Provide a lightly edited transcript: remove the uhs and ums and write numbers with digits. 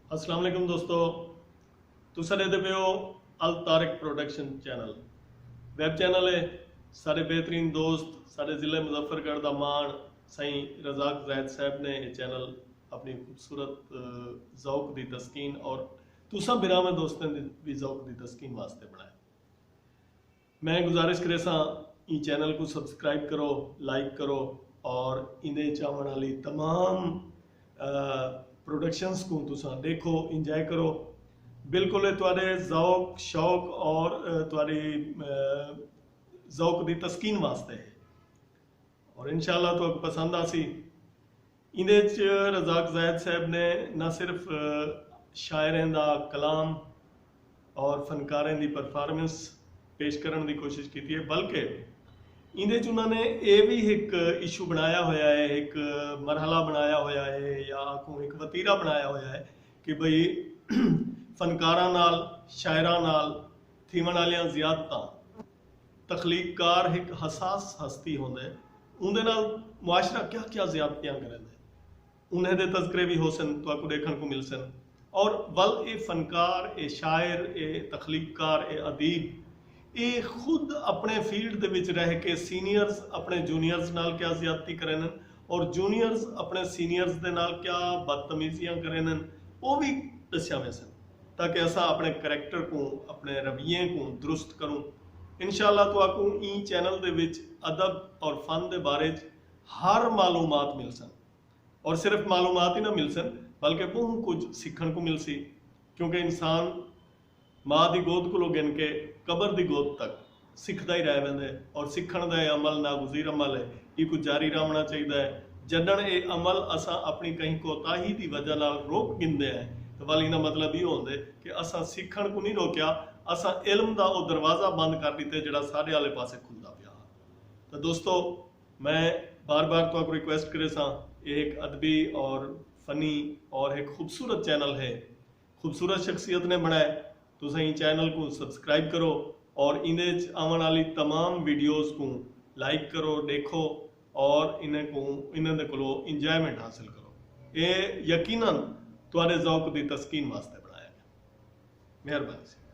अस्सलाम वालेकुम दोस्तों, तुसा देखते पे हो Al Tariq production channel web channel है। सारे बेहतरीन दोस्त सारे ज़िले मुजफ्फरगढ़ का मान सही रज़ाक जैद साहब ने यह चैनल अपनी खूबसूरत ज़ौक की तस्कीन और तुसा बिराम दोस्तों भी ज़ौक की तस्कीन वास्ते बनाया। मैं गुजारिश करे सा ई चैनल को सब्सक्राइब करो, लाइक करो और इन्हें चावण वाली तमाम प्रोडक्शंस को तुसा देखो, इंजॉय करो। बिल्कुल तुहाडे ज़ौक शौक और तुहाडी ज़ौक की तस्कीन वास्ते है और इंशाअल्लाह तो पसंद आसी। इहदे च रज़ाक ज़ैद साहब ने न सिर्फ शायरें दा कलाम और फनकारें दी परफॉर्मेंस पेश करने की कोशिश की है, बल्कि इहदे च उन्होंने ये भी एक इशू बनाया होया है, एक मरहला बनाया होया है या आखूं एक वतीरा बनाया होया है कि भाई फनकारां नाल शायरां नाल थीवन वालियां ज़ियादतां तखलीककार एक हसास हस्ती होंदे उनदे नाल मुआशरा क्या क्या ज़ियादतियां करेंदे उन्हें दे तज़किरे भी हो सन तो आपको देखने को मिल सन। और वल ए फनकार ए शायर ए तखलीककार ए अदीब ये खुद अपने फील्ड दे विच रह के सीनियर्स अपने जूनियर्स नाल क्या ज्यादती करेन और जूनियर्स अपने सीनियर्स दे नाल क्या बदतमीजियां करेन वो भी दस्या में सन, ताकि असा अपने करैक्टर को अपने रवैये को दुरुस्त करूँ। इंशाअल्लाह तो आपको ई चैनल दे विच अदब और फन दे बारे हर मालूमात मिल सन और सिर्फ मालूमात ही ना मिल सन बल्कि बहुत कुछ सीखने को मिल सी, क्योंकि इंसान माँ की गोद को गिन के कबर की गोद तक सीखता ही रह वेंदे और सीखण का अमल नागुज़ीर अमल है, ये कुछ जारी रहना चाहिए है। जडन ये अमल असा अपनी कहीं कोताही की वजह नाल रोक गिनते हैं तो वाल इना मतलब ये होंदे कि असा सीखण को नहीं रोकया, असा इल्म का वो दरवाज़ा बंद कर दिते जिहड़ा सारे आले पासे खुलता पिया। तो दोस्तों मैं बार बार तो रिक्वेस्ट करे सा, एक अदबी और फनी और एक खूबसूरत चैनल है, खूबसूरत शख्सियत ने बनाया। तो सही चैनल को सब्सक्राइब करो और इन्हें आने वाली तमाम वीडियोस को लाइक करो, देखो और इन्हें को इंजॉयमेंट हासिल करो। ये यकीनन तुहाडे ज़ौक की तस्कीन वास्ते बनाया गया। मेहरबानी।